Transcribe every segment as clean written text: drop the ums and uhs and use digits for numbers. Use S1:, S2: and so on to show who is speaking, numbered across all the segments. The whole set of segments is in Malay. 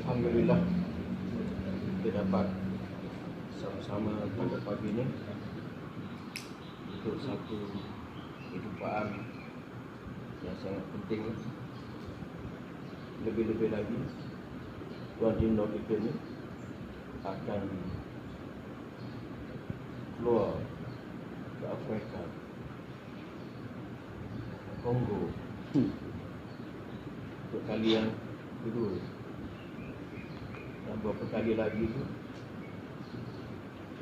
S1: Alhamdulillah kita dapat sama-sama pada pagi ini untuk satu kehidupan yang sangat penting. Lebih-lebih lagi Tuan Dino kita ni akan keluar ke Afrika, Kongo, untuk kali yang kedua. Dan beberapa kali lagi tu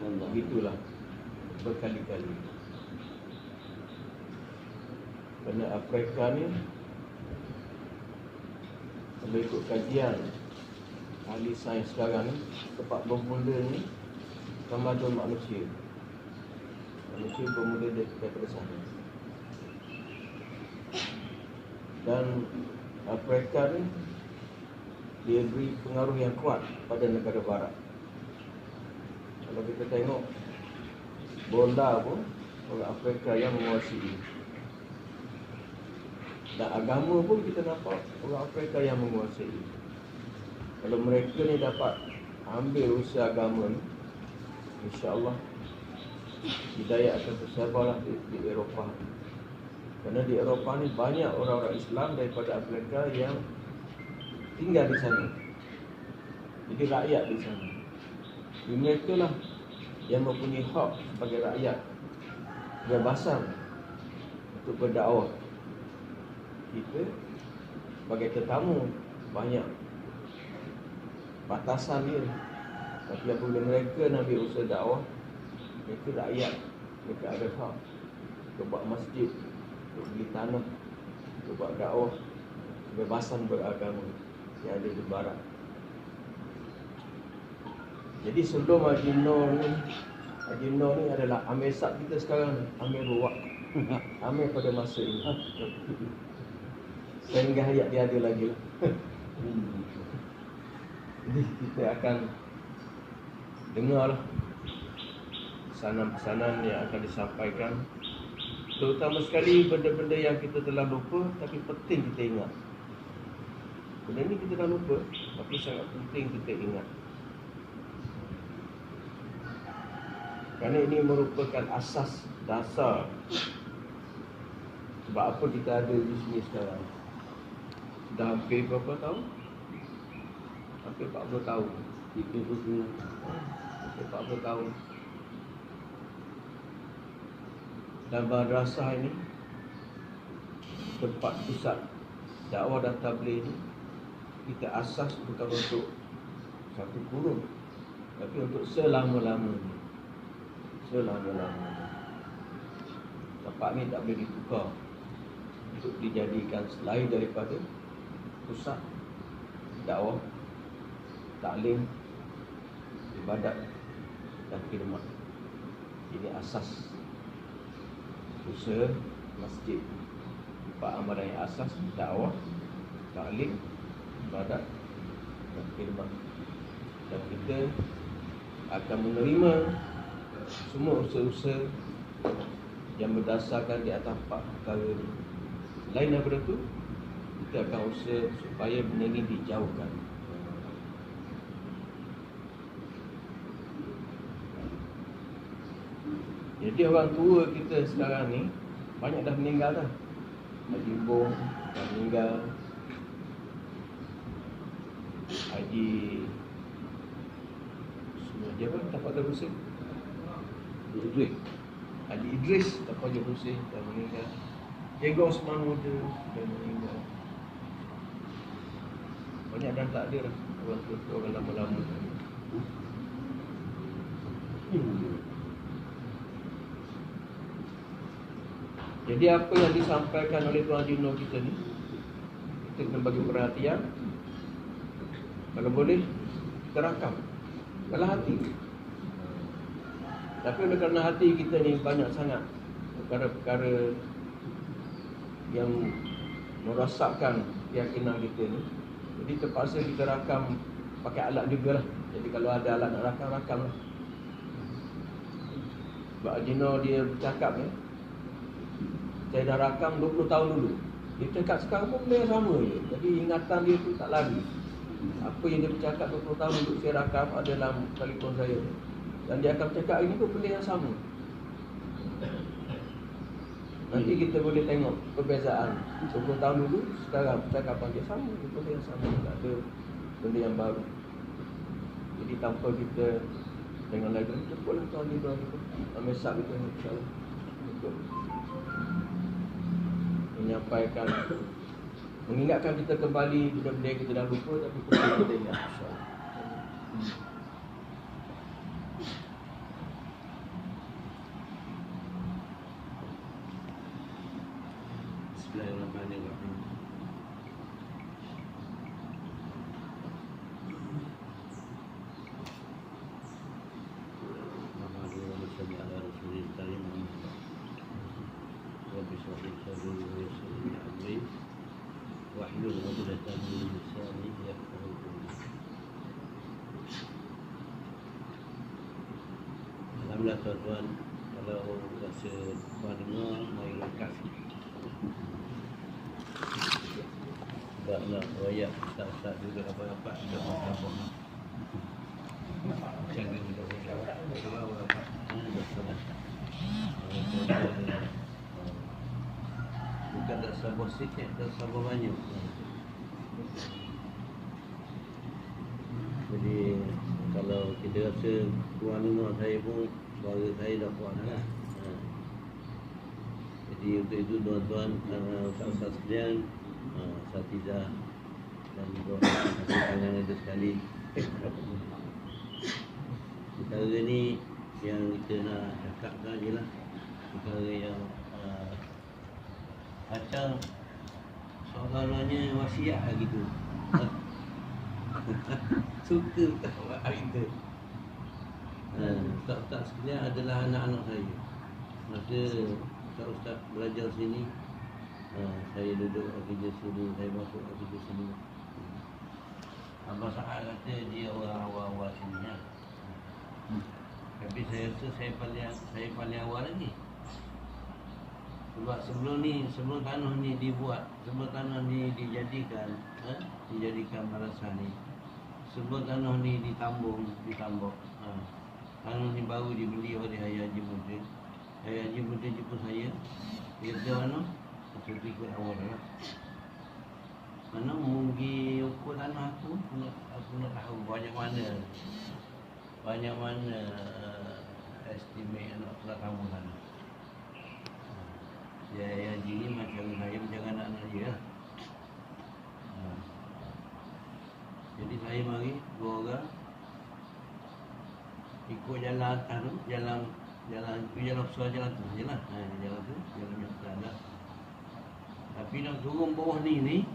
S1: begitulah, berkali-kali. Kerana Afrika ni, kalau ikut kajian ahli sains sekarang ni, tempat bermula ni tamadun manusia. Manusia bermula daripada sana. Dan Afrika ni dia beri pengaruh yang kuat pada negara barat. Kalau kita tengok bola pun orang Afrika yang menguasai. Dan agama pun kita nampak orang Afrika yang menguasai. Kalau mereka ni dapat ambil usaha agama ni, insya-Allah hidayah akan tersebarlah di Eropah. Kerana di Eropah ni banyak orang-orang Islam daripada Afrika yang tinggal di sana. Jadi rakyat di sana. Mereka lah yang mempunyai hak sebagai rakyat, kebebasan untuk berdakwah. Kita sebagai tetamu banyak batasan dia. Tapi apabila mereka nak ambil usaha dakwah, mereka rakyat, mereka ada hak untuk buat masjid, untuk beli tanah, untuk buat dakwah, kebebasan beragama yang ada di barat. Jadi sebelum Haji Nur ni adalah Amir Sab kita sekarang ni, Amir Ruwak, Amir pada masa ini. Sehingga hayat dia ada lagi lah. Jadi kita akan dengarlah pesanan-pesanan yang akan disampaikan. Terutama sekali benda-benda yang kita telah lupa tapi penting kita ingat. Benda ni kita dah lupa tapi sangat penting kita ingat. Kerana ini merupakan asas dasar sebab apa kita ada di sini sekarang. Dah hampir berapa tahun? Hampir 40 tahun. Hampir 40 tahun. Dan madrasah ini, tempat pusat dakwah dan tabligh ini, kita asas bukan untuk satu kurun, tapi untuk selama-lamanya. Selama-lamanya. Tempat ni tak boleh ditukar untuk dijadikan selain daripada pusat dakwah, taklim, ibadat dan khidmat. Ini asas usaha masjid. Empat amalan yang asas: dakwah, taklim, ibadat dan khidmat. Dan kita akan menerima semua usaha-usaha yang berdasarkan di atas empat perkara ini. Selain daripada itu, kita akan usaha supaya benda ini dijauhkan. Jadi orang tua kita sekarang ni banyak dah meninggal dah. Haji Bong dah meninggal, Haji dia apa? Tak pada Hussein Idris. Haji Idris tak pada Hussein dah meninggal. Diego Osman Muda dah meninggal. Banyak dah tak ada dah orang tua, orang lama-lama. Jadi apa yang disampaikan oleh Tuan Dino kita ni, kita kena bagi perhatian. Kalau boleh, kita rakam dalam hati. Tapi oleh kerana hati kita ni banyak sangat perkara-perkara yang merosakkan keyakinan kita ni, jadi terpaksa kita rakam pakai alat jugalah. Jadi kalau ada alat nak rakam, rakamlah. Sebab Dino dia bercakap ni, saya dah rakam 20 tahun dulu. Dia cakap sekarang pun benda yang sama je. Jadi ingatan dia tu tak lari. Apa yang dia bercakap 20 tahun duduk saya rakam ada dalam telefon saya. Dan dia akan bercakap ini pun benda yang sama. Nanti kita boleh tengok perbezaan 20 tahun dulu, sekarang percakapan dia sama, benda yang sama, tak ada benda yang baru. Jadi tanpa kita dengan lagu kita boleh tuan di bawah itu mesak kita insyaAllah untuk menyampaikan, mengingatkan kita kembali benda-benda yang kita dah lupa, tapi kita ingat insyaAllah.
S2: Bismillahirrahmanirrahim. Alhamdulillah tuan-tuan, kalau rasa tuan dengar, mari kasih. Tak nak royak, tak juga apa-apa, tak apa-apa. Jangan kita royak, apa-apa. Bukan tak sabar sikit, tak sabar banyak. Jadi kalau kita rasa tuan dengar saya pun, suara saya dah kuat lah. Jadi untuk itu tuan-tuan, ustaz-ustaz sekalian, Satizah dan juga yang ada sekali, perkara ni yang kita nak cakapkan je lah. Perkara yang macam seolah-olahnya wasiat lah gitu. Suka tak buat kita. Ustaz-ustaz sekalian adalah anak-anak saya. Masa ustaz-ustaz belajar sini, saya duduk kerja sini, saya masuk kerja sini. Abang Sa'ad kata dia orang awal-awal sini lah. Tapi saya rasa saya paling awal lagi. Sebab sebelum tanah ni dibuat, sebelum tanah ni dijadikan madrasah ni, sebelum tanah ni ditambok. Tanah ni baru dibeli oleh Ayah Haji Muda. Ayah Haji Muda jumpa saya. Dia kata mana? Saya ikut awal lah. Mana mugi ukur tanah aku nak tahu banyak mana estimate nak tahu tanah. Ya Haji ni macam saya anak-anak dia lah. Jadi saya mari dua orang ikut jalan atas tu, jalan besar, jalan tu je lah. Jalan besar lah. Tapi nak turun bawah ni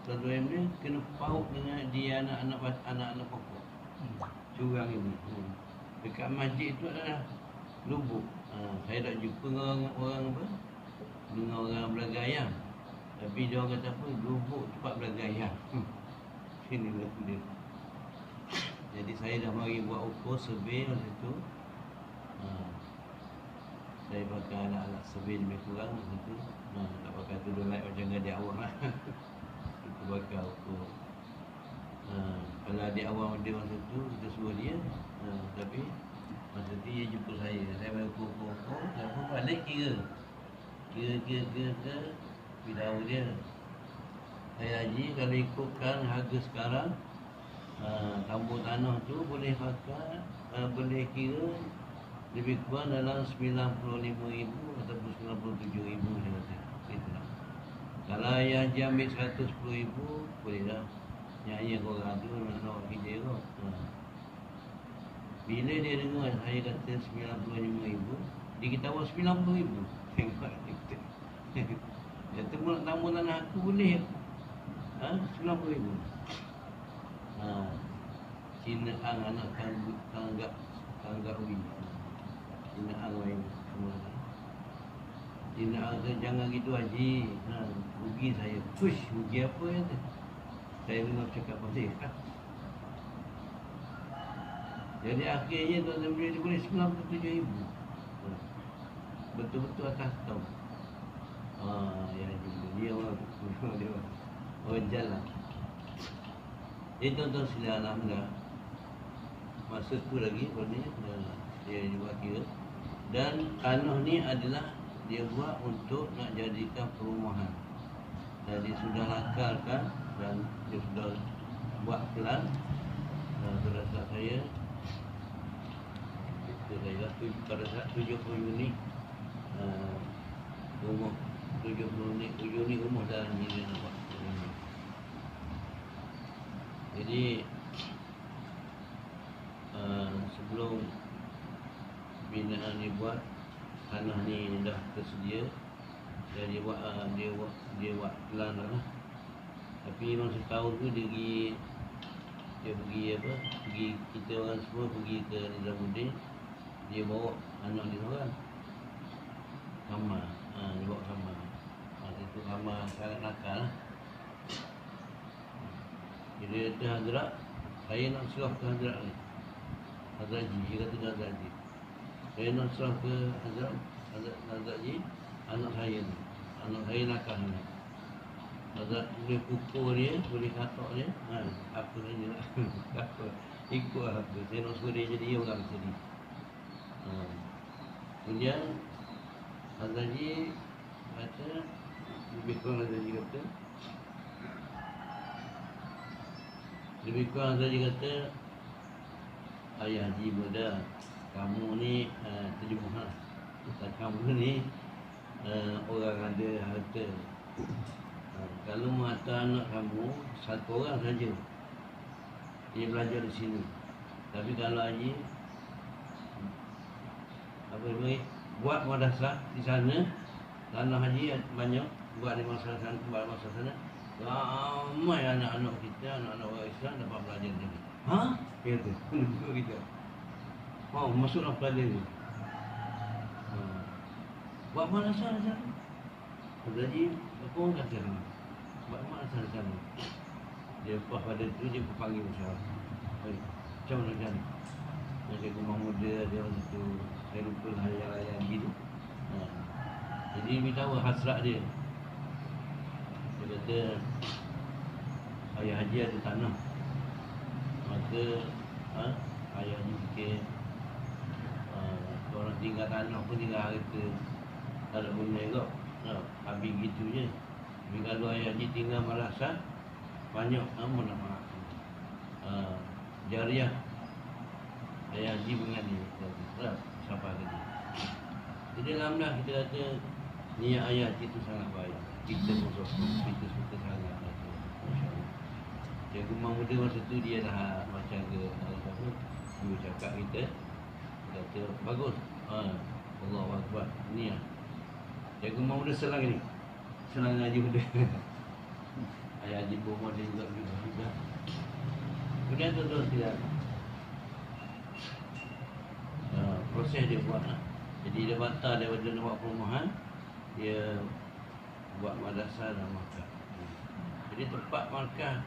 S2: satu dia kena paut dengan dia anak-anak pokok. Curang ini. Dekat masjid tu adalah lubuk. Saya tak jumpa dengan orang apa? Dengan orang belaga ayam. Tapi dia orang kata apa? Lubuk tempat belaga ayam. Sini lah dia. Jadi saya dah mari buat ukur survey masa tu. Saya pakai alat-alat survey lebih kurang masa tu. Tak pakai tudung light macam adik awam lah. Itu pakai ukur. Kalau adik awam dia masa tu, kita suruh dia. Tapi masa tu dia jumpa saya. Saya bagi ukur. Saya pun balik kira. Kira bidau dia. Saya Haji kalau ikutkan harga sekarang, tambur tanah tu boleh pakai, boleh kira lebih kurang dalam 95,000 ataupun 97,000 saya kata. Itulah. Kalau Ayah Haji ambil 110,000, boleh dah. Yang korang tu nak kerja kot. Bila dia dengar saya kata 95,000, dia kata awak 90,000. Tengok kita. Dia kata nak tambur tanah aku boleh. 90,000. Cina Ang anak tanggap Wi. Cina Ang main semua. Cina Ang kata jangan gitu Haji. Rugi saya. Push, rugi apa ya tu? Saya dengar cakap pasal. Jadi akhirnya tuan-tuan dia boleh 97,000. Betul-betul atas tau. Ya dia orang jalan. Jadi tuan-tuan sekalian, alhamdulillah masa tu lagi dia juga kira. Dan tanah ni adalah dia buat untuk nak jadikan perumahan. Dan dia sudah lakarkan dan dia sudah buat plan. Terasa saya pada saat 70 unit rumah, 70 unit rumah dalam ni dia nak buat. Jadi sebelum binaan dibuat, tanah ni dah tersedia dan dia buat plan lah. Tapi memang setahun tu dia pergi kita orang semua pergi ke Nizamuddin. Dia bawa anak dia seorang Kamar. Dia bawa Kamar. Itu Kamar sangat nakal lah. Jadi dia kata, Hazrat, saya nak serah ke Hazrat ni, Hazrat Ji. Dia kata ke Hazrat Ji, saya nak serah ke Hazrat Ji, anak saya ni, anak saya nakal ni. Hazrat boleh pukul dia, boleh katok dia, apa saja lah. Apa, ikut lah apa. Saya nak suruh dia jadi orang jadi. Kemudian Hazrat Ji kata, lebih kurang Hazrat Ji kata, ayah Haji muda, kamu ni terjemah lah. Kamu ni orang ada harta. Kalau mata anak kamu satu orang saja, dia belajar di sini. Tapi kalau Haji buat madrasah di sana, tanah Haji banyak, buat di masa sana, ramai anak-anak kita, anak-anak orang Islam dapat belajar di sini. Dia kata, menunjuk kita. Masuklah belajar ni. Buat madrasah di sana. Jadi, apa orang kata ni? Buat madrasah di sana. Dia lepas pada tu, dia panggil usaha. Macam mana kan? Dia rumah muda, dia orang tu, saya lupa hayal-hayal gitu. Jadi, beritahu hasrat dia. Dia kata, ayah Haji ada tanah. Maka ayah Haji fikir, orang tinggal tanah pun tinggal harta, tak ada guna kot. Habis gitu je. Tapi kalau ayah Haji tinggal madrasah, banyak amun nak maaf. Jariah ayah Haji mengenai dia, sampai ke dia. Jadi alhamdulillah kita kata niat ayah Haji itu sangat baik. Kita suka sangat. Masya-Allah. Cikgu muda masa tu dia dah macam ke dia cakap kita kata bagus. Allahu Akbar. Ni lah. Cikgu muda senang ni. Senang ngaji muda. Ayah Haji Bomo dia juga. Kemudian tuan-tuan tidak proses dia buat lah. Jadi dia batal daripada nak buat perumahan, dia buat madrasah dan markah. Jadi tempat markah,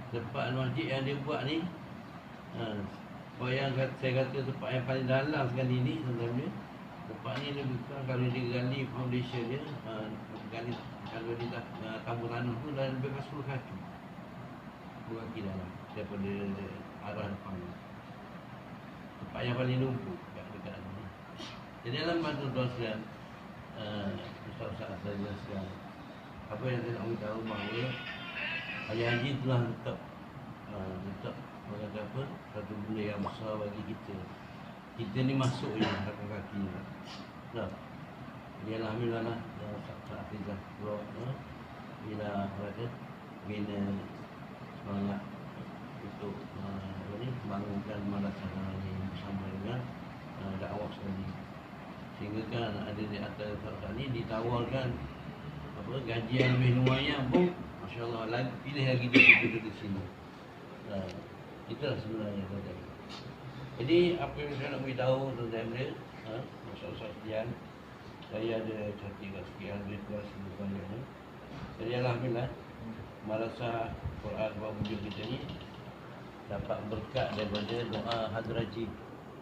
S2: tempat masjid yang dia buat ni, yang saya kata tempat yang paling dalam sekali ni sebenarnya. Tempat ni lebih kurang kalau dia gali foundation dia, gali kalau dia dah tambah tanah tu dah lebih kurang 10 kaki. 10 kaki dalam daripada arah depan ni. Tempat yang paling lumpuh dekat ni. Jadi dalam bantu tuan sekalian, Ustaz-Ustaz saya jelaskan apa yang saya nak beritahu bahawa ayah Haji telah letak apa satu benda yang besar bagi kita. Kita ni masuk je kaki kaki ni. Jadi alhamdulillah lah Ustaz Hafizah Pro bila berada bina semangat untuk bangunkan madrasah ini bersama dengan dakwah sekali. Sehingga kan ada di atas Ustaz ni ditawarkan gaji yang lebih lumayan pun masya-Allah lagi pilih lagi dia duduk di sini. Itulah sebenarnya tuan-tuan. Jadi apa yang saya nak beritahu tuan-tuan dia, masyaallah sekalian, saya ada cerita sekian duit kelas banyak. Jadi alhamdulillah madrasah Quran sebab wujud kita ni dapat berkat daripada doa Hazrat Haji.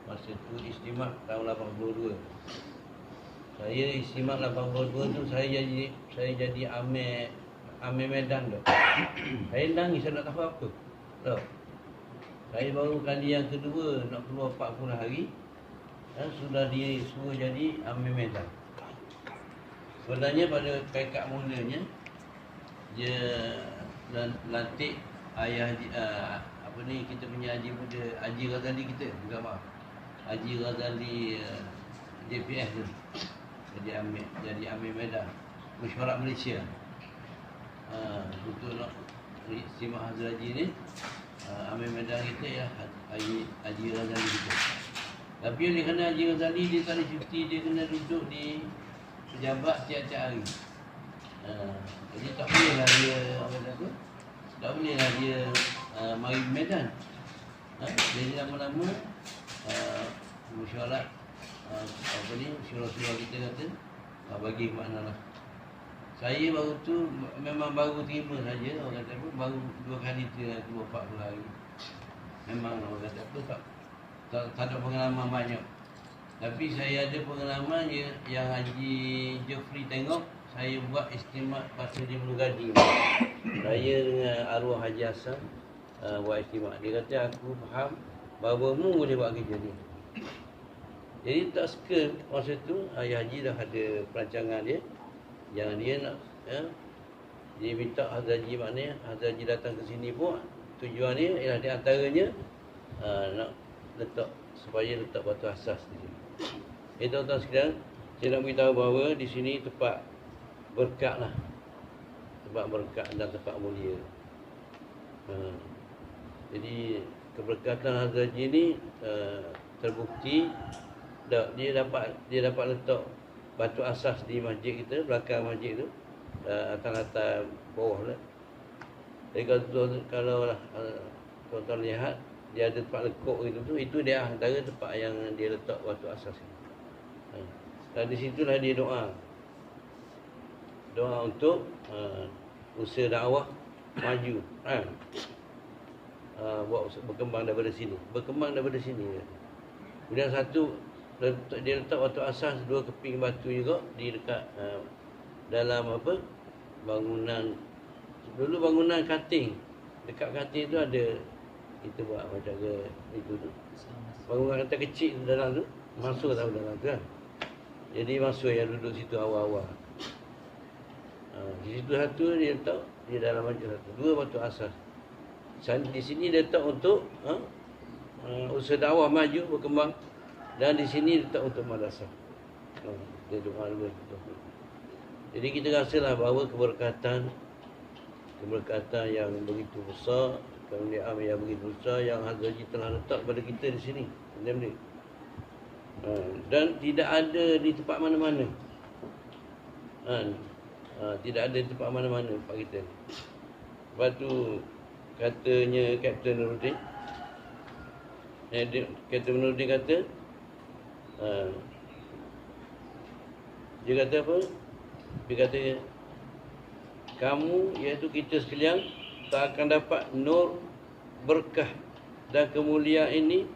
S2: Masa tu istimak tahun 82. Saya istimak 82 tu saya jadi amir Medan tu. Saya nangis, saya nak tahu apa. Tahu. Saya baru kali yang kedua nak keluar 40 hari sudah disuruh jadi amir medan. Sebenarnya pada pekat mulanya dia lantik ayah apa ni, kita punya haji muda, Haji Ghazali kita, bukan maaf, Haji Ghazali JPS tu jadi amir medan mesyuarat Malaysia. Untuk nak simak Hazrat Haji ni, amir medan kita ya Haji Ghazali kita. Tapi oleh kerana Haji Ghazali dia tak ada cuti, dia kena duduk di pejabat tiap-tiap hari. Jadi tak bolehlah dia tak bolehlah dia mari medan. Jadi lama-lama mesyuarat apa ni, syurah-syurah kita kata bagi makna lah. Saya baru tu memang baru terima saja, orang kata apa, baru 2 kali keluar 40 hari. Memang orang kata apa, tak ada pengalaman banyak. Tapi saya ada pengalaman yang Haji Jeffrey tengok, saya buat istimak pasal di Mulu Gading. Saya dengan arwah Haji Hassan buat istimak. Dia kata aku faham bahawa mu boleh buat kerja ni. Jadi tak suka masa tu Ayah Haji dah ada perancangan dia yang dia nak dia minta Hazrat Haji, maknanya Hazrat Haji datang ke sini pun tujuan dia ialah di antaranya nak letak, supaya letak batu asas di sini. Tuan-tuan sekalian, saya nak beritahu bahawa di sini tempat berkat lah, tempat berkat dan tempat mulia. Jadi keberkatan Hazrat Haji ni terbukti dia dapat letak batu asas di masjid kita, belakang masjid tu, atas bawah lah. Jadi kalau tuan-tuan lihat, dia ada tempat lekuk gitu tu, itu dia antara tempat yang dia letak batu asas. Dan di situlah dia doa untuk usaha dakwah maju, buat berkembang daripada sini. Kemudian satu, dia letak batu asas 2 keping batu juga di dekat dalam apa, bangunan, dulu bangunan kating. Dekat kating tu ada, kita buat macam ke itu tu, bangunan katil kecil dalam tu, masuk tahu dalam tu kan. Jadi masuk yang duduk situ awal-awal. Di situ satu dia letak, di dalam macam satu, 2 batu asas. Di sini dia letak untuk usaha dakwah maju berkembang, dan di sini letak untuk madrasah. Dia doa dulu. Jadi kita rasalah bahawa keberkatan yang begitu besar, kemuliaan yang begitu besar yang Hazrat Haji telah letak pada kita di sini. Dan tidak ada di tempat mana-mana. Tidak ada di tempat mana-mana tempat kita. Lepas tu katanya Kapten Nuruddin, Kapten Nuruddin kata, dia kata apa? Dia kata, kamu, iaitu kita sekalian, tak akan dapat nur, berkah dan kemuliaan ini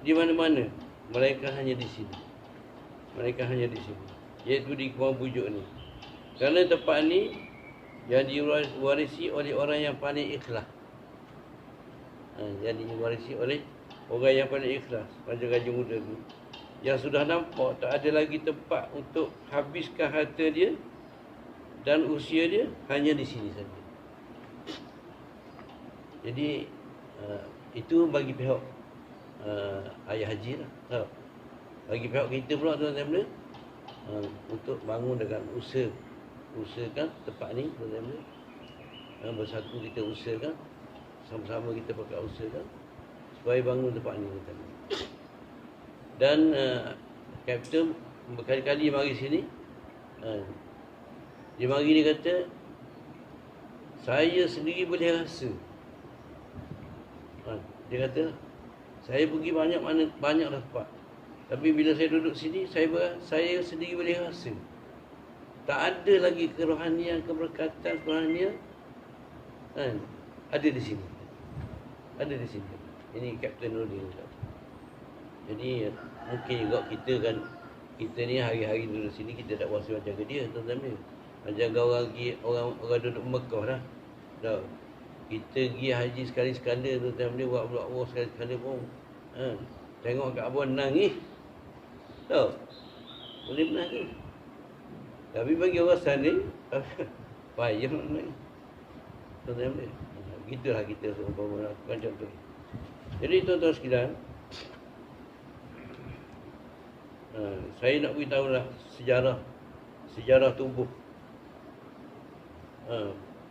S2: di mana-mana, melainkan hanya di sini. Iaitu di Kuala Bujuk ni. Kerana tempat ni yang diwarisi oleh orang yang paling ikhlas. Yang diwarisi oleh orang yang paling ikhlas, raja-raja muda tu, yang sudah nampak tak ada lagi tempat untuk habiskan harta dia dan usia dia, hanya di sini saja. Jadi itu bagi pihak Ayah Haji lah. Bagi pihak kita pula tuan-tuan, untuk bangun dengan usahakan tempat ni tuan-tuan, bersatu kita usahakan, sama-sama kita pakai usahakan supaya bangun tempat ni tuan-tuan. Dan Kapten berkali-kali mari sini. Dia mari, dia kata, saya sendiri boleh rasa. Dia kata, saya pergi banyak tempat, tapi bila saya duduk sini, saya sendiri boleh rasa tak ada lagi kerohanian, keberkatan kerohanian ada di sini. Ini Kapten Nuruddin. Jadi mungkin juga kita ni hari-hari duduk sini, kita tak rasa macam ke dia tuan-tuan ni. Macam orang duduk Mekah dah. Kita pergi haji sekali-sekala tu, time dia buat blok sekali-sekala pun tengok kat abang nangis. Tahu? Boleh pernah tu. Tapi bagi orang sana payah nak nangis. Tu time dia. Begitulah kita seumpama lakukan contoh. Jadi tuan-tuan sekalian, saya nak beritahu lah sejarah tubuh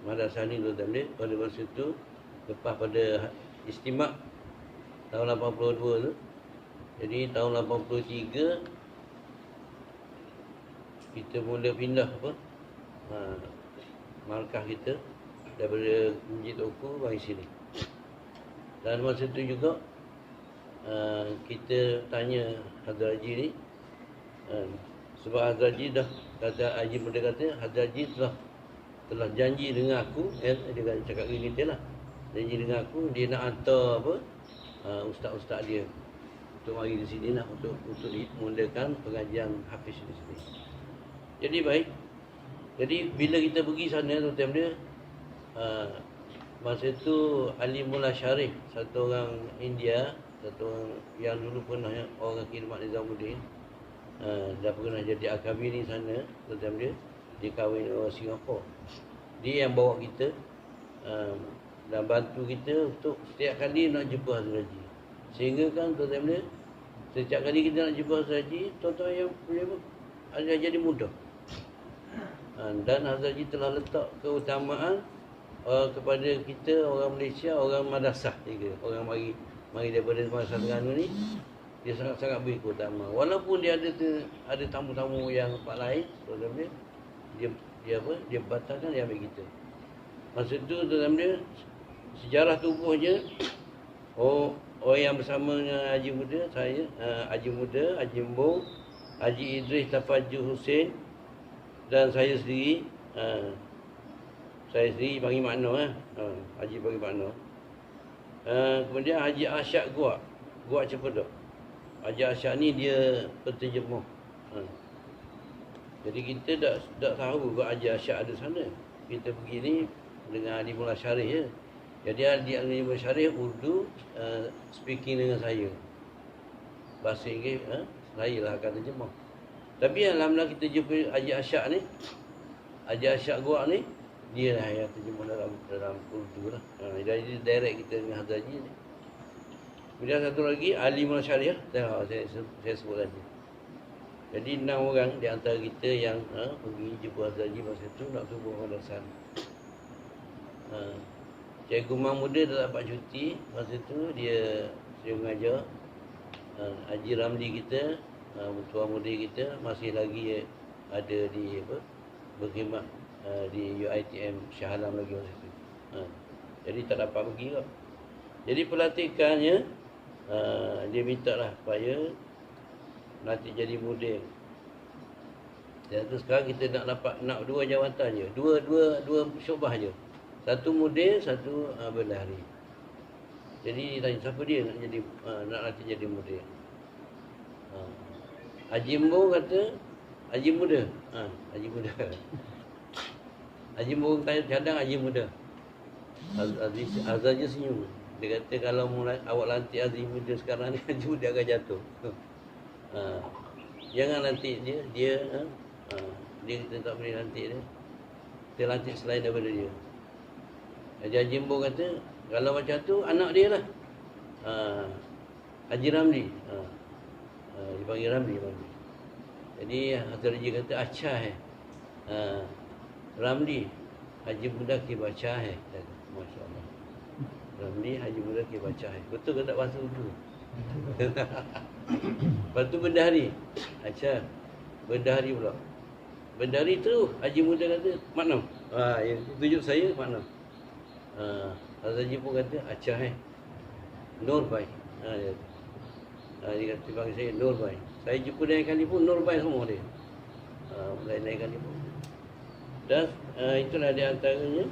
S2: madrasah ni tuan-tuan dia. Pada masa tu, lepas pada istimak tahun 82 tu, jadi tahun 83 kita mula pindah markah kita daripada Masjid Tuku bagi sini. Dan masa tu juga kita tanya Hazrat Haji ni, sebab Hazrat Haji dah kata, Haji Muda kata Hazrat Haji telah janji dengan aku, dia cakap dengan kita lah, janji dengan aku dia nak hantar ustaz-ustaz dia untuk mari di sini lah, untuk memulakan pengajian Hafiz di sini. Jadi baik. Jadi bila kita pergi sana tuan-tuan dia, masa tu Ali Mullah Sharif, satu orang India, satu orang yang dulu pernah orang khidmat Nizamuddin, dah pernah jadi akabiri sana tuan-tuan dia, dia kahwin orang Singapura. Dia yang bawa kita dan bantu kita untuk setiap kali nak jumpa Hazrat Haji. Sehingga kan tuan-tuan dia, setiap kali kita nak jumpa Hazrat Haji, tuan-tuan yang boleh ada jadi mudah. Dan Hazrat Haji telah letak keutamaan kepada kita orang Malaysia, orang madrasah juga. Orang mari daripada Madrasah Terengganu ni, dia sangat-sangat beri keutamaan. Walaupun dia ada tamu-tamu yang tempat lain, tuan-tuan dia batalkan, dia ambil kita. Masa tu tuan-tuan dia, sejarah tubuhnya, orang yang bersama dengan Haji Muda, saya, Haji Muda, Haji Mbong, Haji Idris Tafajuh Hussein, dan saya sendiri. Saya sendiri bagi makna, Haji bagi makna. Kemudian Haji Asyad Guak Cepedak. Haji Asyad ni dia penterjemah. Jadi kita tak tahu juga Haji Asyad ada sana. Kita pergi ni dengan Ali Mullah Sharif je. Jadi Ali Mullah Sharif Urdu speaking dengan saya. Bahasa Inggeris saya lah akan terjemah. Tapi alhamdulillah kita jumpa Haji Asyad ni. Haji Asyad Guak ni, dia lah yang terjemah dalam Urdu lah. Jadi direct kita dengan Hazrat Haji ni. Kemudian satu lagi Ali Mullah Sharif, saya sebut tadi. Jadi 6 orang di antara kita yang pergi jumpa Hazrat Haji masa tu nak tubuh madrasah. Cikgu Mahmuda dah dapat cuti masa tu, dia mengajar. Haji Ramli kita, Tuan Muda kita masih lagi ada di berkhidmat di UiTM Shah Alam lagi masa tu. Jadi tak dapat pergi kok. Jadi pelantikannya dia minta lah supaya nanti jadi model. Dan tu sekarang kita nak dua jawatan je, dua syubah je. Satu model, satu bendahari. Jadi tanya siapa dia nak jadi nanti jadi model. Haji Mbong kata Haji Muda. Haji Muda. Haji Mbong cadang Haji Muda. Azaz je senyum. Dia kata kalau awak lantik Haji Muda sekarang ni, Haji Muda akan jatuh. Jangan lantik dia kita tak boleh lantik dia. Kita lantik selain daripada dia. Haji Mbong kata kalau macam tu anak dia lah, Haji Ramli. Dia panggil Ramli. Jadi Hazrat Haji kata acah Ramli Haji Muda ki baca Masya Allah. Ramli Haji Muda ki baca betul ke tak bahasa Urdu? Lepas tu bendahari. Acah bendahari pula. Bendahari tu Haji Muda kata makna. Yang tunjuk saya makna. Hazrat Haji pun kata acah Nur Bai. Dia kata bagi saya Nur Bai. Saya jumpa lain kali pun Nur Bai semua dia. Lain kali pun. Dan itulah di antaranya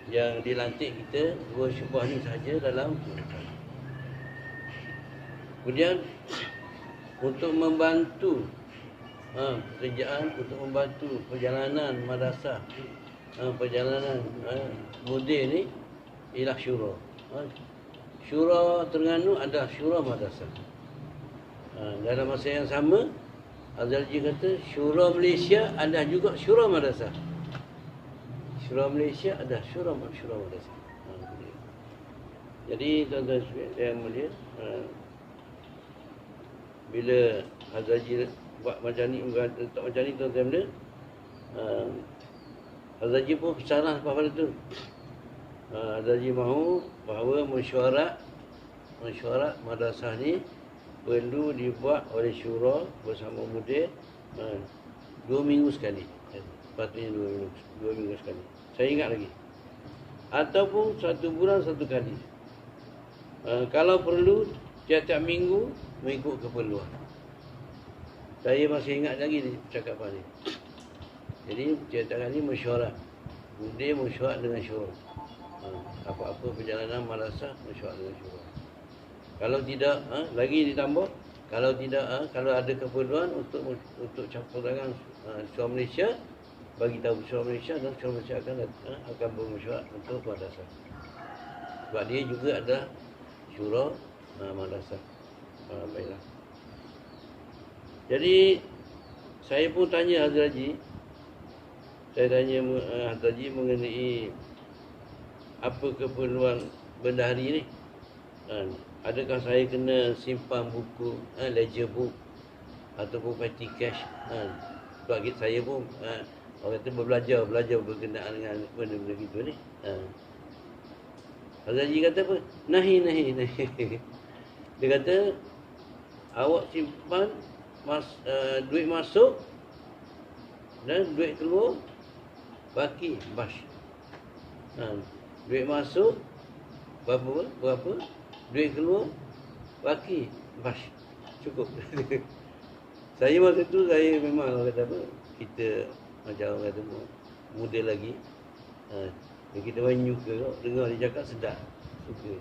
S2: yang dilantik kita dua syubah ni saja dalam. Kemudian untuk membantu pekerjaan, untuk membantu perjalanan madrasah perjalanan mudir ni ialah syura. Syura Terengganu adalah syura madrasah. Dalam masa yang sama, Azharji kata syura Malaysia adalah juga syura madrasah. Syura Malaysia adalah syura madrasah. Jadi tuan-tuan yang mulia, bila Azharji buat macam ni, letak macam ni tuan-tuan mulia, Azharji pun bersalah pada tu. Azharji mahu bahawa mesyuarat madrasah ni perlu dibuat oleh syura bersama mudir 2 minggu sekali. Sepatutnya 2 minggu sekali. Saya ingat lagi. Ataupun 1 bulan 1 kali. Kalau perlu tiap-tiap minggu mengikut keperluan. Saya masih ingat lagi di percakapan ni. Jadi tiap-tiap kali mesyuarat. Mudir mesyuarat dengan syura. Apa-apa perjalanan madrasah mesyuarat dengan syura. Kalau tidak, lagi ditambah, kalau tidak, kalau ada keperluan untuk campur tangan syura Malaysia, bagi tahu syura Malaysia, dan syura Malaysia akan bermesyuarat untuk madrasah. Sebab dia juga adalah syura madrasah. Baiklah. Jadi saya pun tanya Azharji, Azharji mengenai apa keperluan bendahari ni. Adakah saya kena simpan buku, ledger book ataupun petty cash? Sebab saya pun orang kata belajar berkenaan dengan benda-benda gitu ni. Azharji kata apa? Nahi. Dia kata awak simpan duit masuk dan duit keluar baki bash. Duit masuk berapa? Duit keluar baki bash. Cukup. Saya masa tu saya memang orang kata apa, kita macam orang kata muda lagi. Kita banyak juga dengar dia cakap sedap. Suka.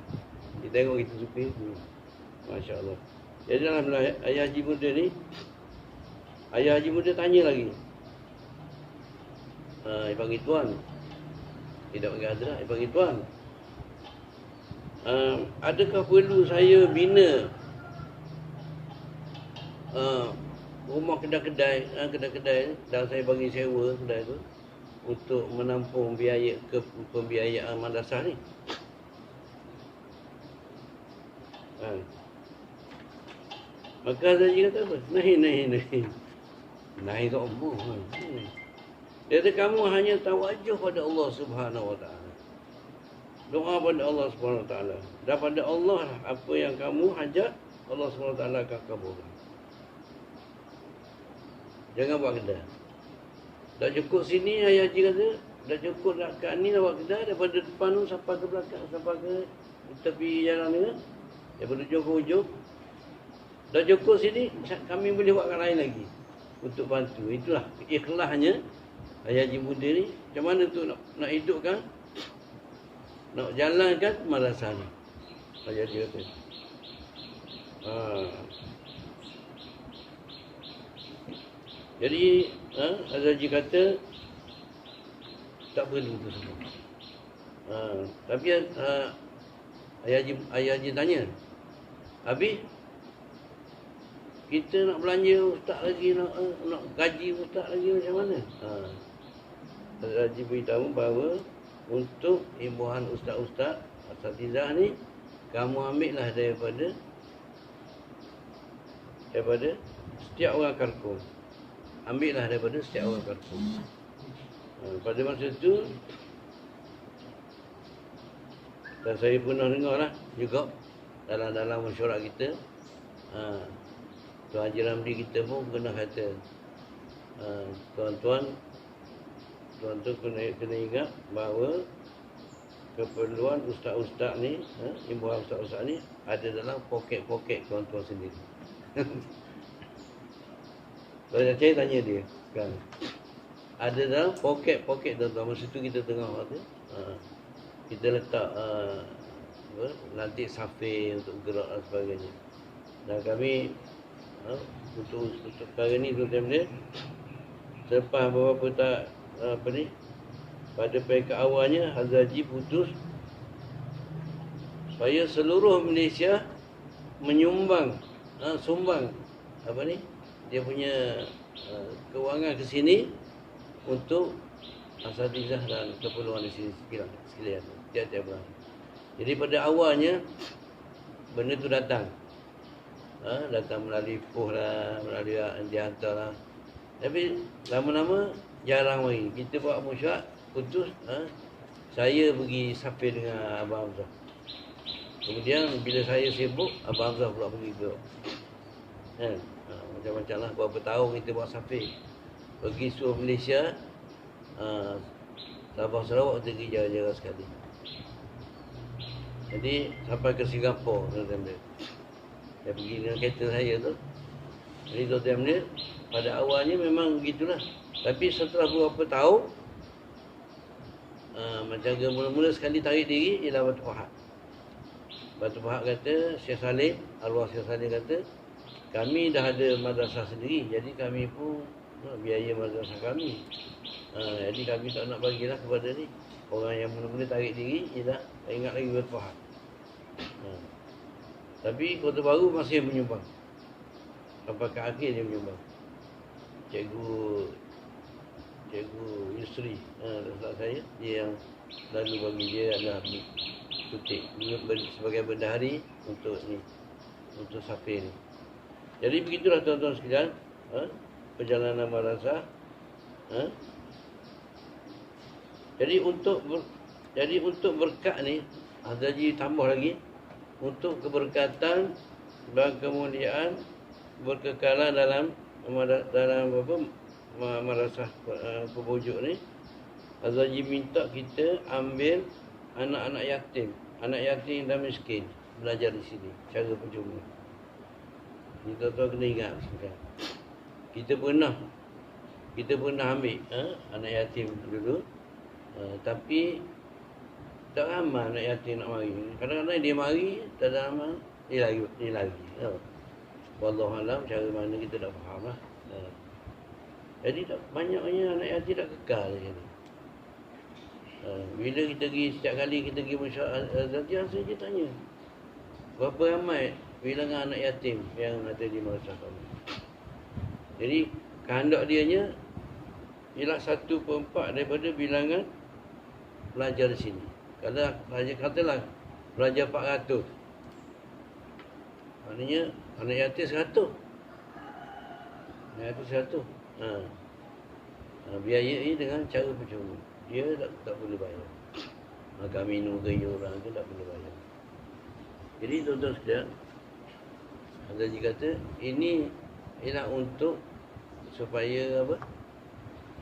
S2: Kita tengok kita suka. Masya Allah. Jadi dalam ayah Haji Muda ni, ayah Haji Muda tanya lagi. Dia panggil tuan. Tidak panggil Hadrat, dia panggil tuan. Adakah perlu saya bina rumah kedai-kedai dan saya bagi sewa kedai tu untuk menampung pembiayaan madrasah ni? Maka Azharji kata apa? Nahi. Nahi tak Allah. Dia kata kamu hanya tawajuh pada Allah Subhanahu Wa Taala. Doa pada Allah Subhanahu Wa Taala. Daripada Allah apa yang kamu hajat, Allah Subhanahu Wa Taala akan kabulkan. Jangan buat kedai. Dah cukup sini, Ayah Haji kata, dah cukup kat ni nak buat kedai, daripada depan tu sampai ke belakang, sampai ke tepi jalan ni, daripada ujung ke ujung. Dah cukup sini, kami boleh buat kat lain lagi untuk bantu. Itulah ikhlasnya Ayah Haji Muda ni. Macam mana tu nak hidupkan, nak jalankan madrasah ni. Ayah Haji kata. Jadi Azharji kata tak perlu tu semua. Tapi Ayah Haji tanya, habis kita nak belanja ustaz lagi, nak gaji ustaz lagi macam mana? Azharji beritahu bahawa untuk imbuhan ustaz-ustaz asatizah ni, kamu ambillah daripada setiap orang karkun. Ambillah daripada setiap orang karkun. Pada masa itu, dan saya pernah dengar lah juga dalam mesyuarat kita, Tuan Haji Ramli kita pun pernah kata, tuan-tuan kena ingat bahawa keperluan ustaz-ustaz ni, imbuhan ustaz-ustaz ni ada dalam poket-poket tuan-tuan sendiri. Saya tanya dia sekarang, ada dalam poket-poket tuan-tuan. Masa tu kita tengah waktu kita letak nanti safir untuk gerak dan sebagainya. Dan kami untuk perkara ni tuan-tuan dia, selepas beberapa pada peringkat awalnya Haji putus supaya seluruh Malaysia menyumbang sumbang apa ni dia punya kewangan ke sini untuk asatizah dan keperluan di sini sekalian tiap-tiap bulan. Jadi pada awalnya benda tu datang melalui poh lah, melalui dihantar lah. Tapi lama-lama jarang mari. Kita buat musyawarah putus, saya pergi safir dengan Abang Hamzah. Kemudian bila saya sibuk, Abang Hamzah pula pergi ke macam-macam lah. Berapa tahun kita buat safir. Pergi seluruh Malaysia, Sabah Sarawak kita pergi jalan-jalan sekali. Jadi sampai ke Singapura tuan-tuan dia. Saya pergi dengan kereta saya tu. Jadi tuan-tuan dia pada awalnya memang begitulah. Tapi setelah beberapa tahun macam mula-mula sekali tarik diri ialah Batu Pahat. Batu Pahat kata Syekh Salim, arwah Syekh Salim kata kami dah ada madrasah sendiri, jadi kami pun biaya madrasah kami. Jadi kami tak nak bagilah kepada ni. Orang yang mula-mula tarik diri ialah tak ingat lagi Batu Pahat. Tapi Kota Baru masih menyumbang. Sampai ke akhir dia menyumbang. Cikgu Yusri, ustaz saya, dia yang lalu bagi dia adalah cuti sebagai bendahari untuk ni, untuk safir ni. Jadi begitulah tuan-tuan sekalian, perjalanan madrasah. Jadi untuk berkat ni, Haji tambah lagi untuk keberkatan dan kemuliaan berkekalan dalam madrasah pebujuk ni. Haji minta kita ambil anak-anak yatim dan miskin belajar di sini cara percuma. Ni tuan-tuan kena ingat sekarang. Kita pernah ambil anak yatim dulu, tapi tak ramai anak yatim nak mari. Kadang-kadang dia mari, tak ramai dia lagi. Wallahualam cara mana kita tak faham lah. Jadi tak banyaknya anak yatim tak kekal di sini. Bila kita pergi, setiap kali kita pergi masyarakat, saya tanya berapa ramai bilangan anak yatim yang ada di madrasah kami. Jadi kehendak dianya ialah 1/4 daripada bilangan pelajar di sini. Kalau katalah pelajar 400, maknanya anak yatim 100. Anak yatim 100. Biayai dengan cara percuma. Dia tak boleh bayar. Makan minum gaya orang tu tak boleh bayar. Jadi tuan-tuan sekalian, Haji kata ini ialah untuk supaya apa?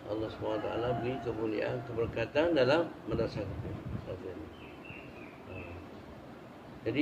S2: Allah SWT beri kemuliaan, keberkatan dalam madrasah kita. Jadi